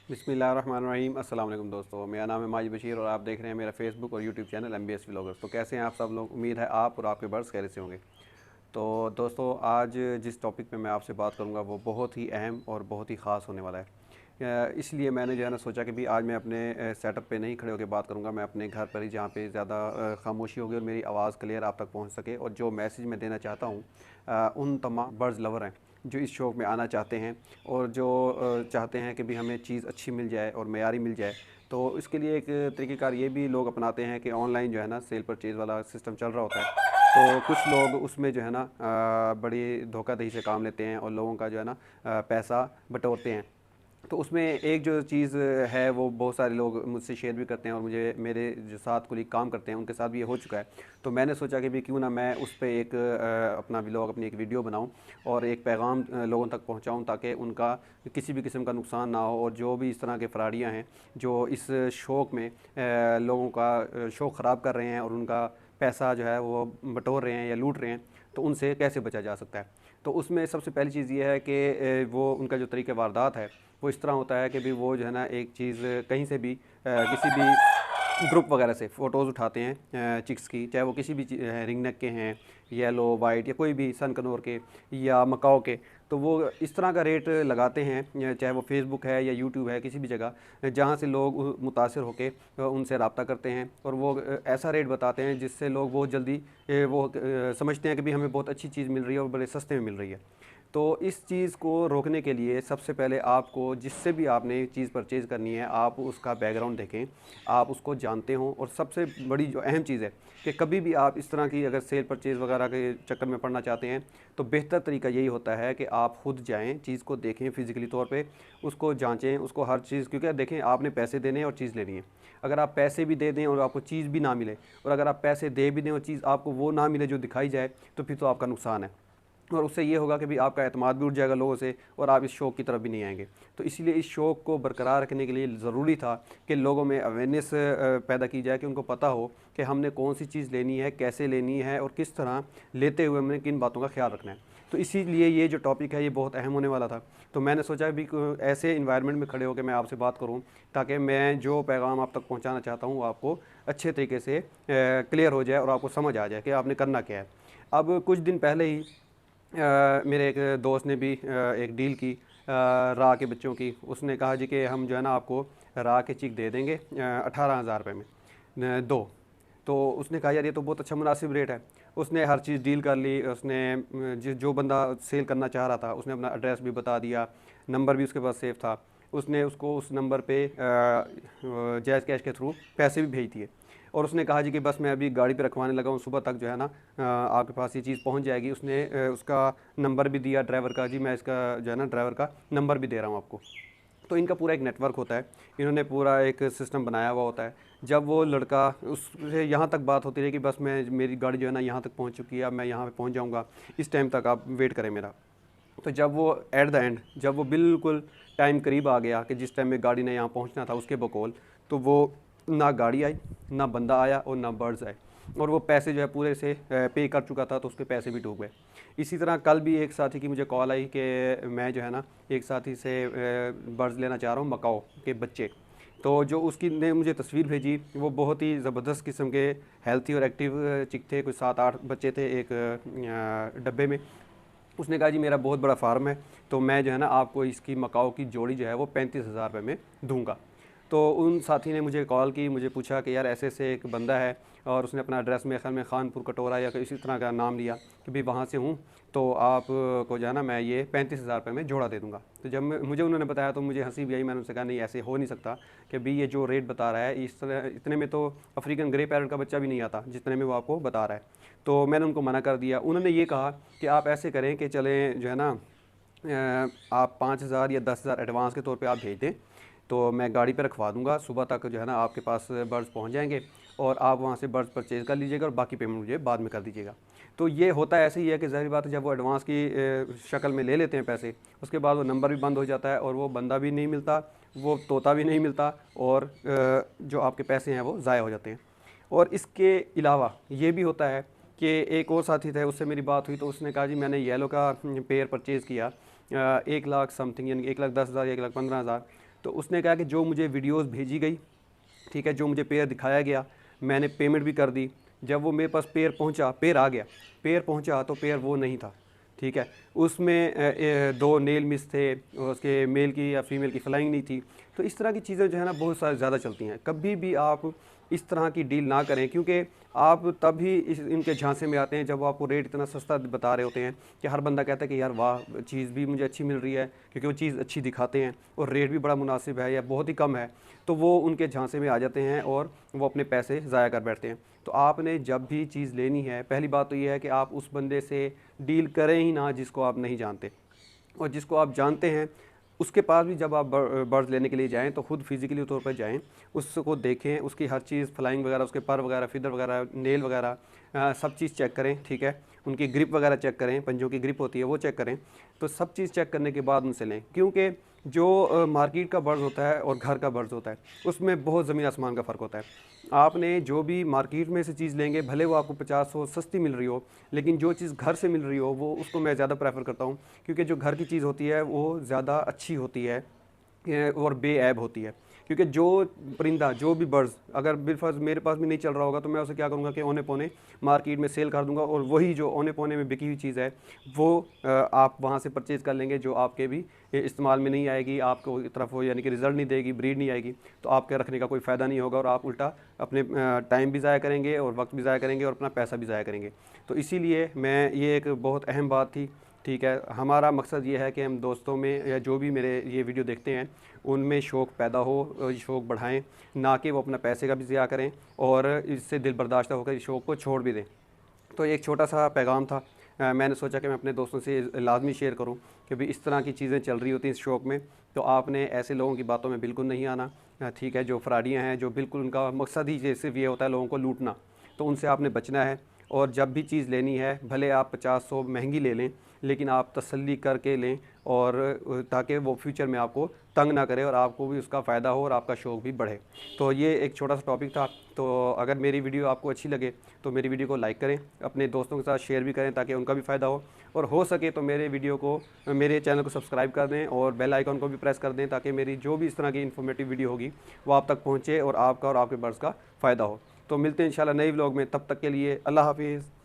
बिस्मिल्लाहिर्रहमानिर्रहीम। अस्सलाम वालेकुम दोस्तों, मेरा नाम है माजिद बशीर और आप देख रहे हैं मेरा फेसबुक और यूट्यूब चैनल MBS व्लॉगर्स। तो कैसे हैं आप सब लोग? उम्मीद है आप और आपके बर्ड्स खैरियत से होंगे। तो दोस्तों, आज जिस टॉपिक पे मैं आपसे बात करूंगा वो बहुत ही अहम और बहुत ही ख़ास होने वाला है। इसलिए मैंने जो है ना सोचा कि भी आज मैं अपने सेटअप पे नहीं खड़े होकर बात करूंगा, मैं अपने घर पर ही, जहाँ पे ज़्यादा खामोशी होगी और मेरी आवाज़ क्लियर आप तक पहुंच सके। और जो मैसेज मैं देना चाहता हूँ उन तमाम बर्ड्स लवर हैं जो इस शौक़ में आना चाहते हैं और जो चाहते हैं कि भी हमें चीज़ अच्छी मिल जाए और मयारी मिल जाए। तो इसके लिए एक तरीक़ेकार ये भी लोग अपनाते हैं कि ऑनलाइन जो है ना सेल परचेज़ वाला सिस्टम चल रहा होता है। तो कुछ लोग उसमें जो है ना बड़ी धोखाधड़ी से काम लेते हैं और लोगों का जो है ना पैसा बटोरते हैं। तो उसमें एक जो चीज़ है वो बहुत सारे लोग मुझसे शेयर भी करते हैं और मुझे मेरे जो साथ कुलीग काम करते हैं उनके साथ भी ये हो चुका है। तो मैंने सोचा कि भी क्यों ना मैं उस पे एक अपना व्लॉग, अपनी एक वीडियो बनाऊं और एक पैगाम लोगों तक पहुंचाऊं, ताकि उनका किसी भी किस्म का नुकसान ना हो। और जो भी इस तरह के फ्राडियाँ हैं जो इस शौक़ में लोगों का शौक़ ख़राब कर रहे हैं और उनका पैसा जो है वो बटोर रहे हैं या लूट रहे हैं, तो उनसे कैसे बचा जा सकता है। तो उसमें सबसे पहली चीज़ ये है कि वो उनका जो तरीक़े वारदात है वो इस तरह होता है कि भी वो जो है ना एक चीज़ कहीं से भी किसी भी ग्रुप वगैरह से फ़ोटोज़ उठाते हैं चिक्स की, चाहे वो किसी भी रिंग नेक के हैं, येलो वाइट या कोई भी सन कनौर के या मकाओ के। तो वो इस तरह का रेट लगाते हैं, चाहे वो फेसबुक है या यूट्यूब है, किसी भी जगह जहाँ से लोग मुतासिर होके उनसे रब्ता करते हैं और वो ऐसा रेट बताते हैं जिससे लोग बहुत जल्दी वो समझते हैं कि भी हमें बहुत अच्छी चीज़ मिल रही है और बड़े सस्ते में मिल रही है। तो इस चीज़ को रोकने के लिए सबसे पहले आपको, जिससे भी आपने चीज़ परचेज़ करनी है, आप उसका बैकग्राउंड देखें, आप उसको जानते हों। और सबसे बड़ी जो अहम चीज़ है कि कभी भी आप इस तरह की अगर सेल परचेज़ वगैरह के चक्कर में पड़ना चाहते हैं तो बेहतर तरीका यही होता है कि आप खुद जाएँ, चीज़ को देखें, फ़िज़िकली तौर पे उसको जाँचें, उसको हर चीज़। क्योंकि देखें, आपने पैसे देने हैं और चीज़ लेनी है। अगर आप पैसे भी दे दें और आपको चीज़ भी ना मिले, और अगर आप पैसे दे भी दें और चीज़ आपको वो ना मिले जो दिखाई जाए, तो फिर तो आपका नुकसान है। और उससे ये होगा कि भी आपका एतमाद भी उठ जाएगा लोगों से और आप इस शौक़ की तरफ भी नहीं आएंगे। तो इसीलिए इस शौक़ को बरकरार रखने के लिए ज़रूरी था कि लोगों में अवेयरनेस पैदा की जाए, कि उनको पता हो कि हमने कौन सी चीज़ लेनी है, कैसे लेनी है और किस तरह लेते हुए हमने किन बातों का ख्याल रखना है। तो इसीलिए ये जो टॉपिक है ये बहुत अहम होने वाला था। तो मैंने सोचा भी ऐसे इन्वायरमेंट में खड़े होकर मैं आपसे बात करूँ, ताकि मैं जो पैगाम आप तक पहुँचाना चाहता हूँ वो आपको अच्छे तरीके से क्लियर हो जाए और आपको समझ आ जाए कि आपने करना क्या है। अब कुछ दिन पहले ही मेरे एक दोस्त ने भी एक डील की राह के बच्चों की। उसने कहा जी कि हम जो है ना आपको राह के चिक दे देंगे 18,000 रुपये में दो। तो उसने कहा यार ये तो बहुत अच्छा मुनासिब रेट है। उसने हर चीज़ डील कर ली। उसने जो बंदा सेल करना चाह रहा था उसने अपना एड्रेस भी बता दिया, नंबर भी उसके पास सेव था। उसने उसको उस नंबर पे जैज़ कैश के थ्रू पैसे भी भेज दिए। और उसने कहा जी कि बस मैं अभी गाड़ी पे रखवाने लगा हूँ, सुबह तक जो है ना आपके पास ये चीज़ पहुँच जाएगी। उसने उसका नंबर भी दिया ड्राइवर का, जी मैं इसका जो है ना ड्राइवर का नंबर भी दे रहा हूँ आपको। तो इनका पूरा एक नेटवर्क होता है, इन्होंने पूरा एक सिस्टम बनाया हुआ होता है। जब वो लड़का, उससे यहाँ तक बात होती रही कि बस मैं, मेरी गाड़ी जो है ना यहाँ तक पहुँच चुकी है, अब मैं यहाँ पे पहुँच जाऊँगा, इस टाइम तक आप वेट करें मेरा। तो जब वो एट द एंड, जब वो बिल्कुल टाइम करीब आ गया कि जिस टाइम में गाड़ी ने यहाँ पहुँचना था उसके बकौल, तो वो ना गाड़ी आई, ना बंदा आया और ना बर्ड्स आए। और वो पैसे जो है पूरे से पे कर चुका था, तो उसके पैसे भी डूब गए। इसी तरह कल भी एक साथी की मुझे कॉल आई कि मैं जो है ना एक साथी से बर्ड्स लेना चाह रहा हूँ, मकाओ के बच्चे। तो जो उसकी ने मुझे तस्वीर भेजी वो बहुत ही ज़बरदस्त किस्म के हेल्थी और एक्टिव चिक थे। कुछ 7-8 बच्चे थे एक डब्बे में। उसने कहा जी मेरा बहुत बड़ा फार्म है, तो मैं जो है ना आपको इसकी मकाओ की जोड़ी जो है वो 35,000 रुपये में दूंगा। तो उन साथी ने मुझे कॉल की, मुझे पूछा कि यार ऐसे ऐसे एक बंदा है, और उसने अपना एड्रेस मेरे ख्याल में खानपुर कटोरा या इसी तरह का नाम लिया कि भाई वहाँ से हूँ, तो आप को जो है ना मैं ये 35,000 रुपये में जोड़ा दे दूँगा। तो जब मुझे उन्होंने बताया तो मुझे हंसी भी आई। मैंने उनसे कहा नहीं, ऐसे हो नहीं सकता कि भाई ये जो रेट बता रहा है इस तरह, इतने में तो अफ्रीकन ग्रे पैरट का बच्चा भी नहीं आता जितने में वो आपको बता रहा है। तो मैंने उनको मना कर दिया। उन्होंने ये कहा कि आप ऐसे करें कि चलें जो है ना आप 5,000 या 10,000 एडवांस के तौर पे आप भेज दें, तो मैं गाड़ी पे रखवा दूंगा, सुबह तक जो है ना आपके पास बर्ड्स पहुंच जाएंगे और आप वहां से बर्ड्स परचेज़ कर लीजिएगा और बाकी पेमेंट मुझे बाद में कर दीजिएगा। तो ये होता ऐसे ही है कि ज़ाहिर बात है, जब वो एडवांस की शक्ल में ले लेते हैं पैसे, उसके बाद वो नंबर भी बंद हो जाता है और वो बंदा भी नहीं मिलता, वो तोता भी नहीं मिलता, और जो आपके पैसे हैं वो ज़ाया हो जाते हैं। और इसके अलावा ये भी होता है कि एक और साथी थे, उससे मेरी बात हुई तो उसने कहा जी मैंने येलो का पेयर परचेज़ किया 1 लाख समथिंग, यानी 1,10,000 या 1,15,000। तो उसने कहा कि जो मुझे वीडियोस भेजी गई, ठीक है, जो मुझे पेयर दिखाया गया, मैंने पेमेंट भी कर दी। जब वो मेरे पास पेयर पहुंचा, पेयर आ गया, पेयर पहुंचा तो पेयर वो नहीं था, ठीक है। उसमें दो नेल मिस थे, उसके मेल की या फीमेल की फ्लाइंग नहीं थी। तो इस तरह की चीज़ें जो है ना बहुत सारी ज़्यादा चलती हैं। कभी भी आप इस तरह की डील ना करें, क्योंकि आप तभी इनके झांसे में आते हैं जब वो आपको रेट इतना सस्ता बता रहे होते हैं कि हर बंदा कहता है कि यार वाह, चीज़ भी मुझे अच्छी मिल रही है, क्योंकि वो चीज़ अच्छी दिखाते हैं और रेट भी बड़ा मुनासिब है या बहुत ही कम है। तो वो उनके झांसे में आ जाते हैं और वो अपने पैसे ज़ाया कर बैठते हैं। तो आपने जब भी चीज़ लेनी है, पहली बात तो ये है कि आप उस बंदे से डील करें ही ना जिसको आप नहीं जानते, और जिसको आप जानते हैं उसके पास भी जब आप बर्ड्स लेने के लिए जाएं तो खुद फिज़िकली तौर पर जाएं, उसको देखें, उसकी हर चीज़ फ्लाइंग वगैरह, उसके पर वगैरह, फिदर वगैरह, नेल वगैरह, सब चीज़ चेक करें, ठीक है। उनकी ग्रिप वगैरह चेक करें, पंजों की ग्रिप होती है वो चेक करें। तो सब चीज़ चेक करने के बाद उनसे लें, क्योंकि जो मार्केट का बर्ड्स होता है और घर का बर्ड्स होता है उसमें बहुत ज़मीन आसमान का फ़र्क होता है। आपने जो भी मार्केट में से चीज़ लेंगे, भले वो आपको 50-100 सस्ती मिल रही हो, लेकिन जो चीज़ घर से मिल रही हो वो उसको मैं ज़्यादा प्रेफर करता हूँ, क्योंकि जो घर की चीज़ होती है वो ज़्यादा अच्छी होती है और बेऐब होती है। क्योंकि जो परिंदा, जो भी बर्ड्स अगर बिलफर्ज मेरे पास भी नहीं चल रहा होगा तो मैं उसे क्या करूँगा कि औने पौने मार्केट में सेल कर दूँगा, और वही जो औने पौने में बिकी हुई चीज़ है वो आप वहाँ से परचेज़ कर लेंगे, जो आपके भी इस्तेमाल में नहीं आएगी, आपको तरफ वो यानी कि रिज़ल्ट नहीं देगी, ब्रीड नहीं आएगी, तो आपके रखने का कोई फ़ायदा नहीं होगा और आप उल्टा अपने टाइम भी ज़ाया करेंगे और वक्त भी ज़ाया करेंगे और अपना पैसा भी ज़ाया करेंगे। तो इसीलिए मैं, ये एक बहुत अहम बात थी, ठीक है। हमारा मकसद ये है कि हम दोस्तों में या जो भी मेरे ये वीडियो देखते हैं उनमें शौक़ पैदा हो, शौक़ बढ़ाएं, ना कि वो अपना पैसे का भी ज़िया करें और इससे दिल बर्दाश्त होकर इस शौक़ को छोड़ भी दें। तो एक छोटा सा पैगाम था, मैंने सोचा कि मैं अपने दोस्तों से लाजमी शेयर करूं कि भाई इस तरह की चीज़ें चल रही होती हैं इस शौक़ में, तो आपने ऐसे लोगों की बातों में बिल्कुल नहीं आना, ठीक है। जो फ्रॉडियाँ हैं, जो बिल्कुल उनका मकसद ही सिर्फ ये होता है लोगों को लूटना, तो उनसे आपने बचना है। और जब भी चीज़ लेनी है, भले आप 50-100 महंगी ले लें, लेकिन आप तसल्ली करके लें, और ताकि वो फ्यूचर में आपको तंग ना करे और आपको भी उसका फ़ायदा हो और आपका शौक़ भी बढ़े। तो ये एक छोटा सा टॉपिक था। तो अगर मेरी वीडियो आपको अच्छी लगे तो मेरी वीडियो को लाइक करें, अपने दोस्तों के साथ शेयर भी करें ताकि उनका भी फ़ायदा हो सके तो मेरे चैनल को सब्सक्राइब कर दें और बेल आइकन को भी प्रेस कर दें, ताकि मेरी जो भी इस तरह की इन्फॉर्मेटिव वीडियो होगी वो आप तक पहुँचे और आपका और आपके बर्ड्स का फ़ायदा हो। तो मिलते हैं इंशाल्लाह नए व्लॉग में, तब तक के लिए अल्लाह हाफिज़।